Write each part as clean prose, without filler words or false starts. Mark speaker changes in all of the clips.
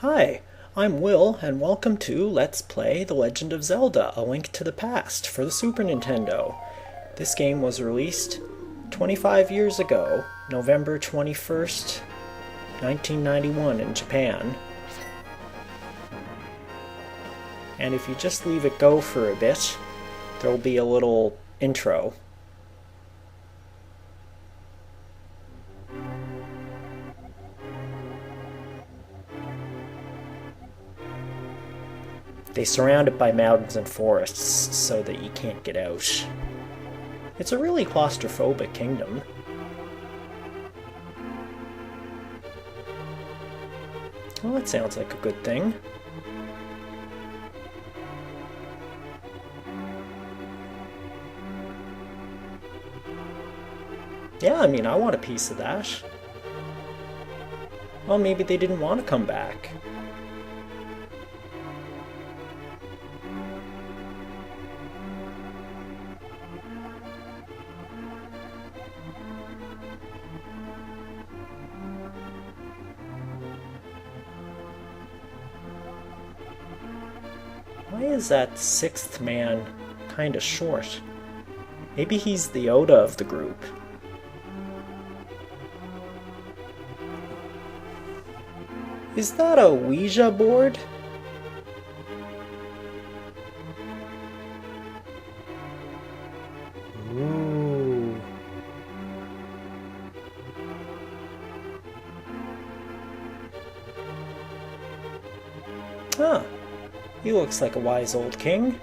Speaker 1: Hi, I'm Will, and welcome to Let's Play The Legend of Zelda: A Link to the Past for the Super Nintendo. This game was released 25 years ago, November 21st, 1991 in Japan. And if you just leave it go for a bit, there'll be a little intro. They surround it by mountains and forests so that you can't get out. It's a really claustrophobic kingdom. Well, that sounds like a good thing. Yeah, I mean, I want a piece of that. Well, maybe they didn't want to come back. Why is that sixth man kinda short? Maybe he's the Yoda of the group. Is that a Ouija board? Ooh. Huh. He looks like a wise old king.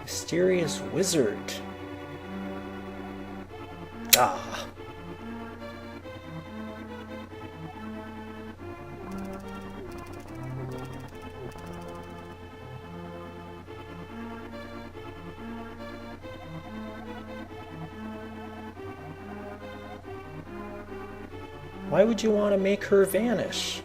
Speaker 1: Mysterious wizard. Ah. Why would you want to make her vanish?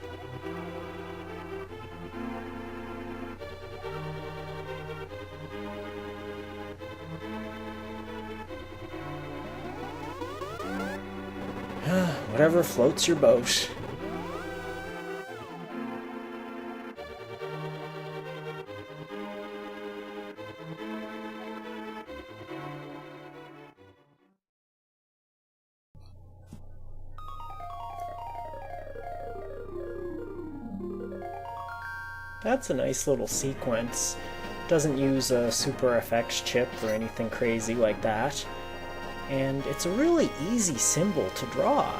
Speaker 1: Whatever floats your boat. That's a nice little sequence. Doesn't use a Super FX chip or anything crazy like that. And it's a really easy symbol to draw.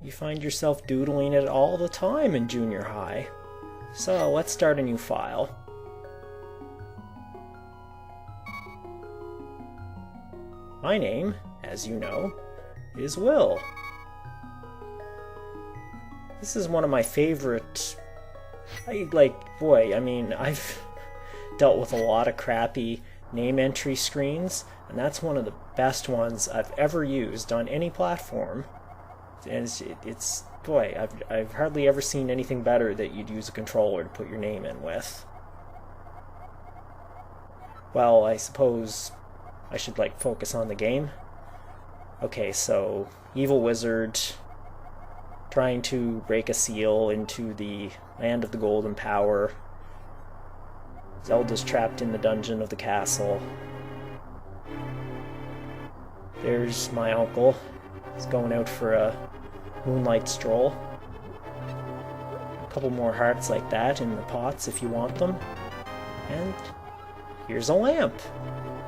Speaker 1: You find yourself doodling it all the time in junior high. So let's start a new file. My name, as you know, is Will. This is one of my favorite... I've dealt with a lot of crappy name entry screens, and that's one of the best ones I've ever used on any platform. And I've hardly ever seen anything better that you'd use a controller to put your name in with. Well, I suppose I should focus on the game. Okay, so evil wizard trying to break a seal into the land of the golden power. Zelda's trapped in the dungeon of the castle. There's my uncle. He's going out for a moonlight stroll. A couple more hearts like that in the pots if you want them. And here's a lamp.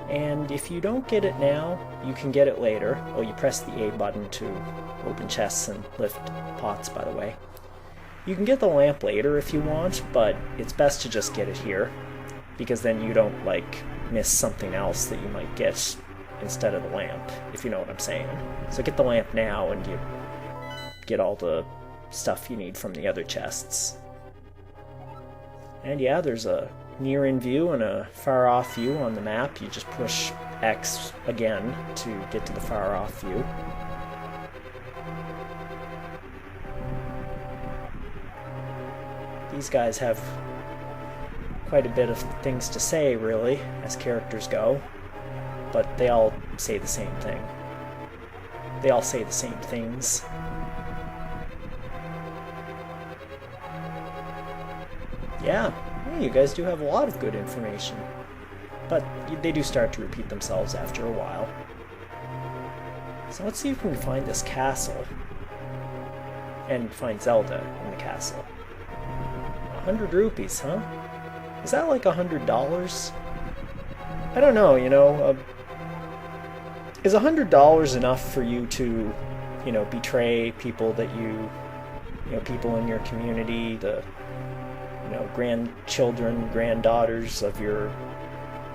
Speaker 1: And if you don't get it now, you can get it later. Well, you press the A button to open chests and lift pots, by the way. You can get the lamp later if you want, but it's best to just get it here, because then you don't, miss something else that you might get instead of the lamp, if you know what I'm saying. So get the lamp now, and you get all the stuff you need from the other chests. And yeah, there's a near-in view and a far-off view on the map. You just push X again to get to the far-off view. These guys have quite a bit of things to say, really, as characters go, but they all say the same thing. They all say the same things. Yeah, you guys do have a lot of good information. But they do start to repeat themselves after a while. So let's see if we can find this castle. And find Zelda in the castle. 100 rupees, huh? Is that like $100? I don't know, you know. Is $100 enough for you to, you know, betray people that you know, people in your community, the, you know, grandchildren, granddaughters of your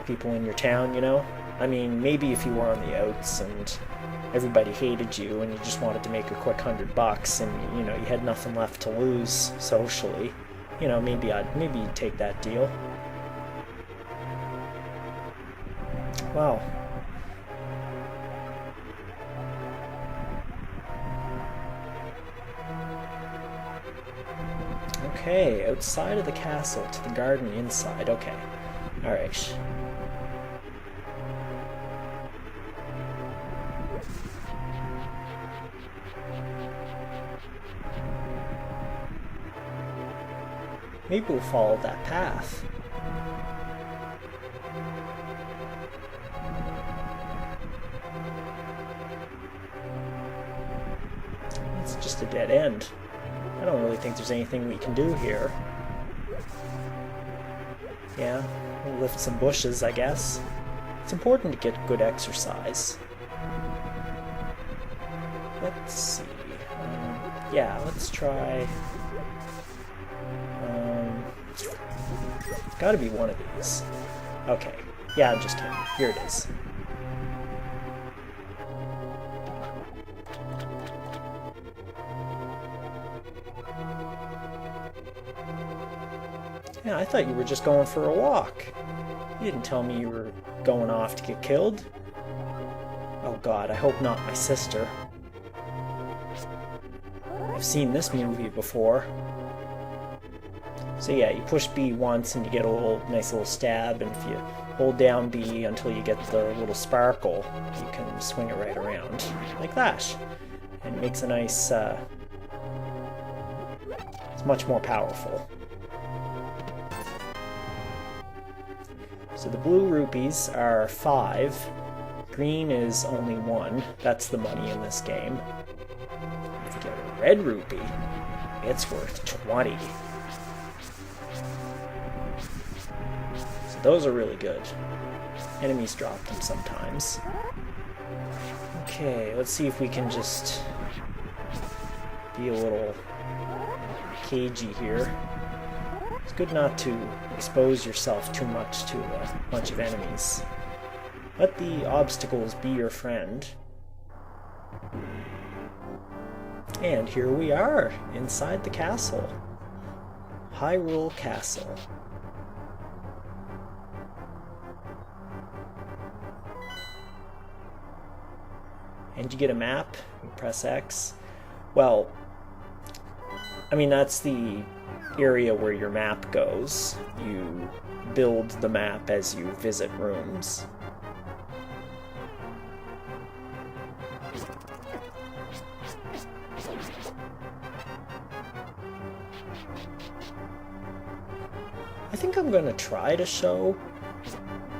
Speaker 1: people in your town, you know? I mean, maybe if you were on the outs and everybody hated you and you just wanted to make a quick $100 and, you know, you had nothing left to lose socially, you know, maybe you'd take that deal. Wow. Okay, outside of the castle to the garden inside. Okay. Alright. Maybe we'll follow that path. It's just a dead end. I don't really think there's anything we can do here. Yeah, we'll lift some bushes, I guess. It's important to get good exercise. Let's see. Yeah, let's try... gotta be one of these. Okay. Yeah, I'm just kidding. Here it is. Yeah, I thought you were just going for a walk. You didn't tell me you were going off to get killed. Oh god, I hope not my sister. I've seen this movie before. So yeah, you push B once and you get a nice little stab, and if you hold down B until you get the little sparkle, you can swing it right around, like that. And it makes a nice, it's much more powerful. So the blue rupees are 5, green is only 1, that's the money in this game. If you get a red rupee, it's worth 20. Those are really good. Enemies drop them sometimes. Okay, let's see if we can just be a little cagey here. It's good not to expose yourself too much to a bunch of enemies. Let the obstacles be your friend. And here we are, inside the castle. Hyrule Castle. And you get a map, you press X. Well, I mean, that's the area where your map goes. You build the map as you visit rooms. I think I'm gonna try to show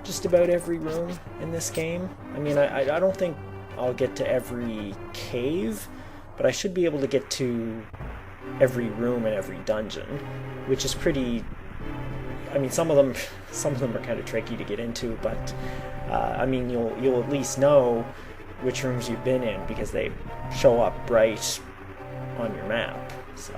Speaker 1: just about every room in this game. I mean, I don't think I'll get to every cave, but I should be able to get to every room and every dungeon, which is pretty... I mean, some of them are kind of tricky to get into, but I mean, you'll at least know which rooms you've been in because they show up bright on your map. So.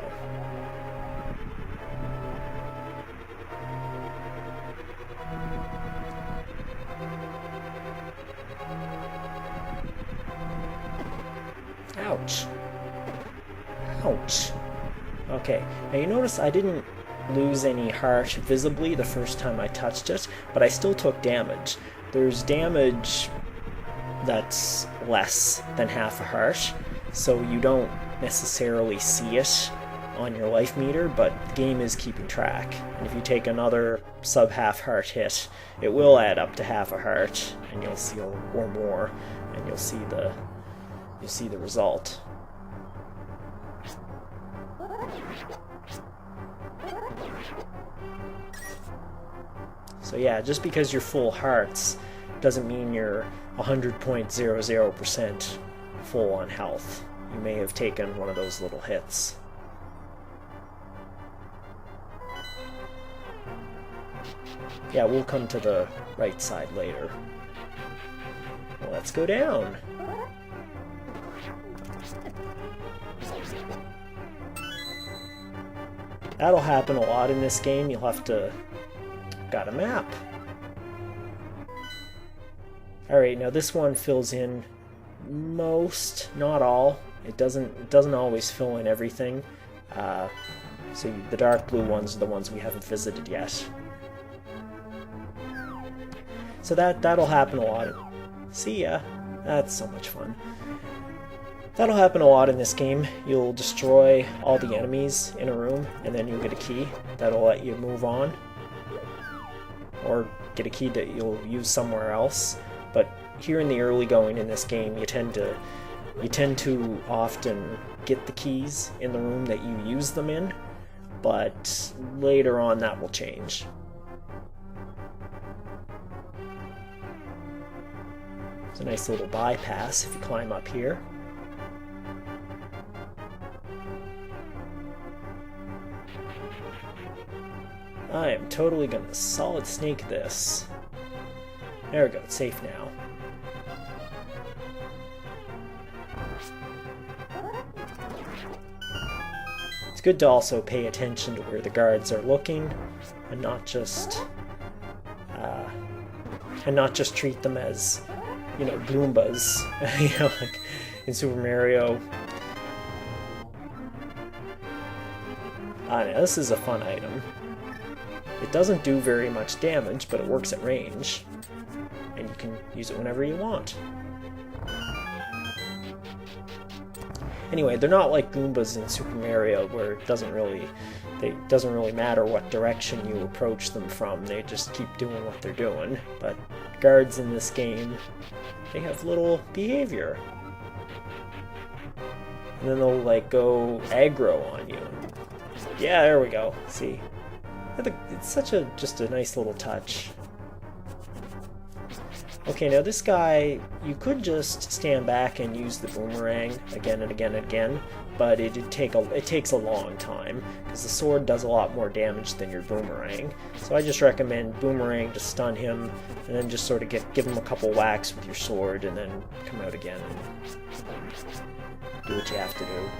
Speaker 1: Ouch. Ouch. Okay, now you notice I didn't lose any heart visibly the first time I touched it, but I still took damage. There's damage that's less than half a heart, so you don't necessarily see it on your life meter, but the game is keeping track. And if you take another sub-half heart hit, it will add up to half a heart, and you'll see, or more, and you'll see the result. So yeah, just because you're full hearts doesn't mean you're 100.00% full on health. You may have taken one of those little hits. Yeah, we'll come to the right side later. Well, let's go down. That'll happen a lot in this game. You'll have to... Got a map. Alright, now this one fills in most, not all. It doesn't always fill in everything. So the dark blue ones are the ones we haven't visited yet. So that'll happen a lot. See ya. That's so much fun. That'll happen a lot in this game. You'll destroy all the enemies in a room, and then you'll get a key that'll let you move on. Or get a key that you'll use somewhere else. But here in the early going in this game, you tend to often get the keys in the room that you use them in, but later on that will change. It's a nice little bypass if you climb up here. I am totally gonna solid snake this. There we go, it's safe now. It's good to also pay attention to where the guards are looking and not just treat them as, you know, Goombas. You know, like in Super Mario. I know, this is a fun item. It doesn't do very much damage, but it works at range. And you can use it whenever you want. Anyway, they're not like Goombas in Super Mario, where it doesn't really matter what direction you approach them from. They just keep doing what they're doing. But guards in this game, they have little behavior. And then they'll like go aggro on you. Yeah, there we go. See? It's just a nice little touch. Okay, now this guy, you could just stand back and use the boomerang again and again and again, but it takes a long time, because the sword does a lot more damage than your boomerang. So I just recommend boomerang to stun him, and then just sort of give him a couple whacks with your sword, and then come out again and do what you have to do.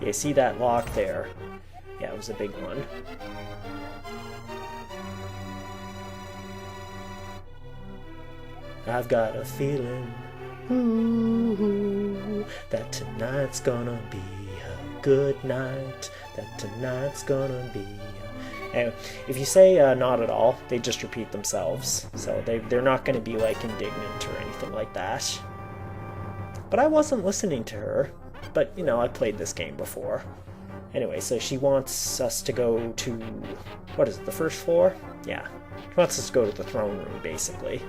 Speaker 1: Yeah, see that lock there? Yeah, it was a big one. I've got a feeling, ooh, that tonight's gonna be a good night. That tonight's gonna be a... Anyway, if you say not at all, they just repeat themselves. So they're not gonna be like indignant or anything like that. But I wasn't listening to her. But, you know, I played this game before. Anyway, so she wants us to go to... What is it, the first floor? Yeah. She wants us to go to the throne room, basically.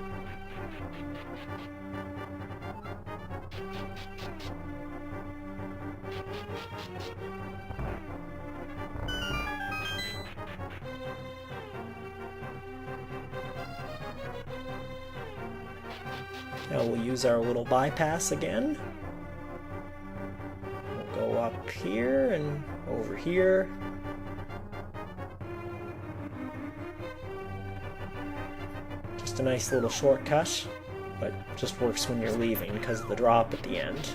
Speaker 1: Now we'll use our little bypass again. We'll go up here and over here. Just a nice little shortcut, but just works when you're leaving because of the drop at the end.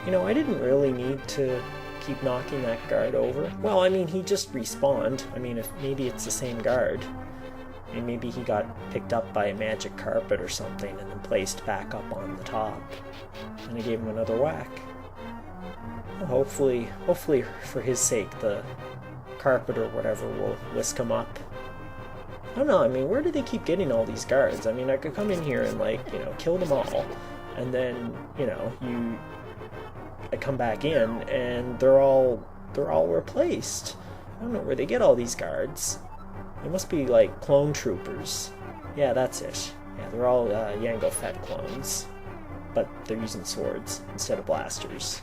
Speaker 1: You know, I didn't really need to keep knocking that guard over. Well, I mean, he just respawned. I mean, maybe it's the same guard. And maybe he got picked up by a magic carpet or something and then placed back up on the top. And I gave him another whack. Well, hopefully for his sake, the carpet or whatever will whisk him up. I don't know, I mean, where do they keep getting all these guards? I mean, I could come in here and, like, you know, kill them all. And then, you know, I come back in and they're all replaced. I don't know where they get all these guards. They must be like clone troopers. Yeah, that's it. Yeah, they're all Yango Fett clones. But they're using swords instead of blasters.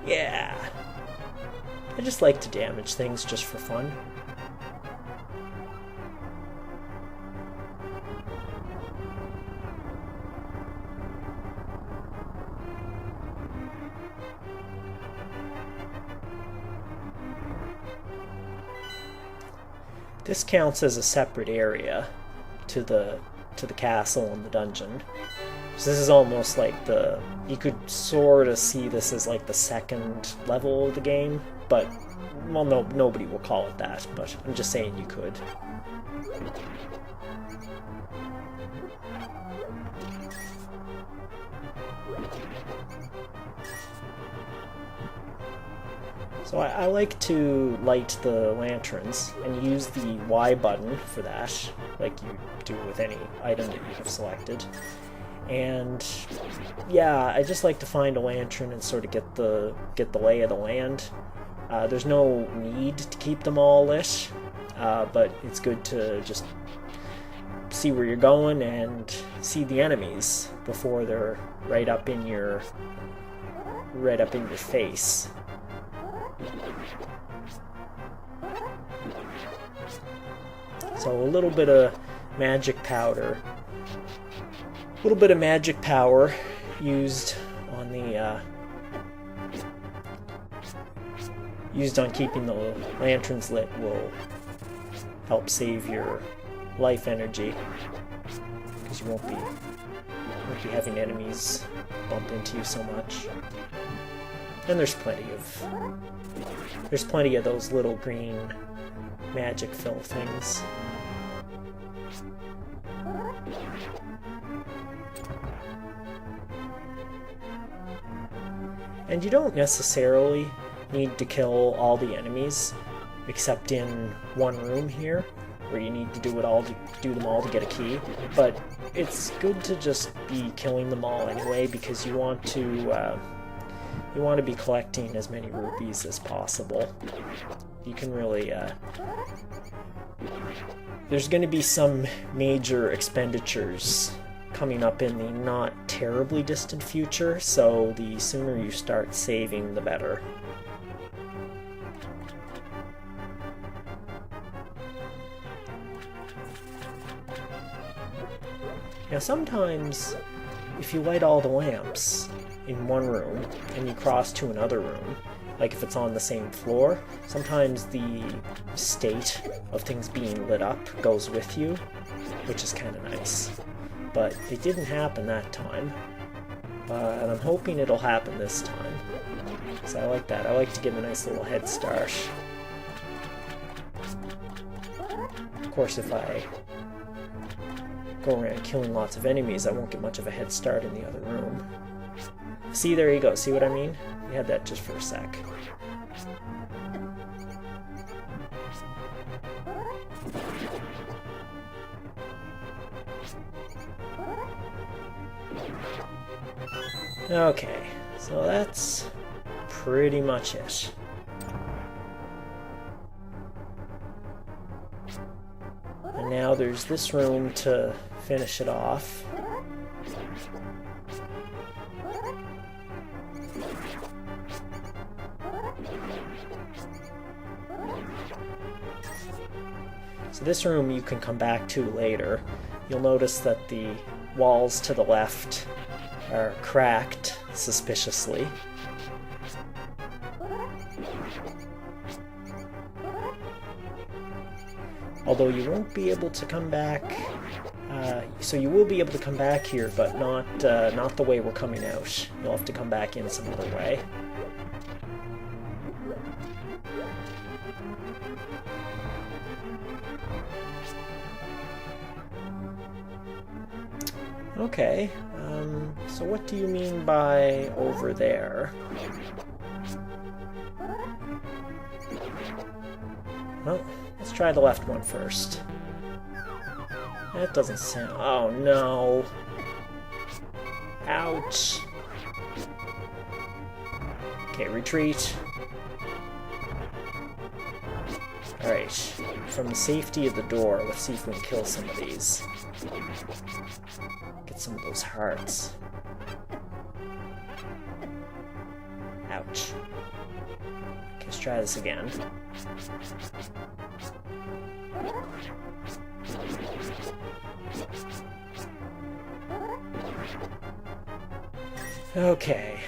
Speaker 1: Yeah! I just like to damage things just for fun. This counts as a separate area to the castle and the dungeon. So this is almost like you could sort of see this as like the second level of the game, but, well, no, nobody will call it that, but I'm just saying you could. So I like to light the lanterns and use the Y button for that, like you do with any item that you have selected. And yeah, I just like to find a lantern and sort of get the lay of the land. There's no need to keep them all lit, but it's good to just see where you're going and see the enemies before they're right up in your face. So a little bit of magic powder. A little bit of magic power used on keeping the lanterns lit will help save your life energy, because you won't be having enemies bump into you so much. And there's plenty of those little green magic fill things. And you don't necessarily need to kill all the enemies, except in one room here, where you need to do them all to get a key. But it's good to just be killing them all anyway, because you want to be collecting as many rupees as possible. You can really there's going to be some major expenditures coming up in the not terribly distant future, so the sooner you start saving, the better. Now sometimes, if you light all the lamps in one room and you cross to another room, like if it's on the same floor, sometimes the state of things being lit up goes with you, which is kind of nice. But it didn't happen that time, and I'm hoping it'll happen this time. So I like that. I like to get a nice little head start. Of course, if I go around killing lots of enemies, I won't get much of a head start in the other room. See, there you go. See what I mean? We had that just for a sec. Okay, so that's pretty much it. And now there's this room to finish it off. So this room you can come back to later. You'll notice that the walls to the left are cracked suspiciously. Although you won't be able to come back, so you will be able to come back here, but not the way we're coming out. You'll have to come back in some other way. Okay, so what do you mean by over there? Well, let's try the left one first. That doesn't sound... Oh, no. Ouch. Okay, retreat. Alright, from the safety of the door, let's see if we can kill some of these. Get some of those hearts. Ouch. Okay, let's try this again. Okay.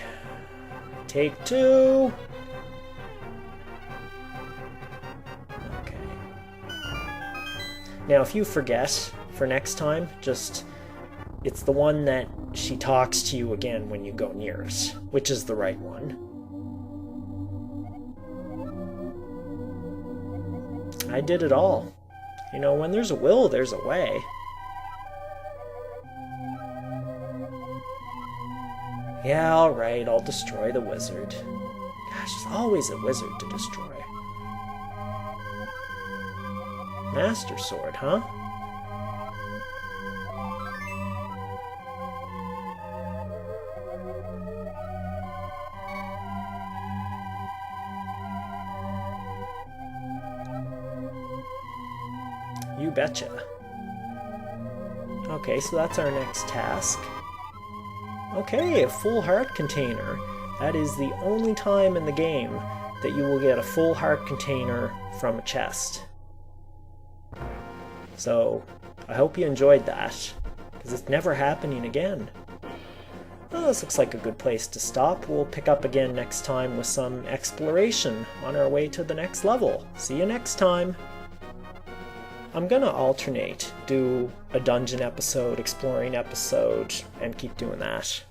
Speaker 1: Take two. Okay. Now, if you forget for next time, it's the one that she talks to you again when you go near it, which is the right one. I did it all. You know, when there's a will, there's a way. Yeah, alright, I'll destroy the wizard. Gosh, there's always a wizard to destroy. Master Sword, huh? You betcha. Okay, so that's our next task. Okay, a full heart container. That is the only time in the game that you will get a full heart container from a chest. So, I hope you enjoyed that, because it's never happening again. Well, this looks like a good place to stop. We'll pick up again next time with some exploration on our way to the next level. See you next time! I'm gonna alternate, do a dungeon episode, exploring episode, and keep doing that.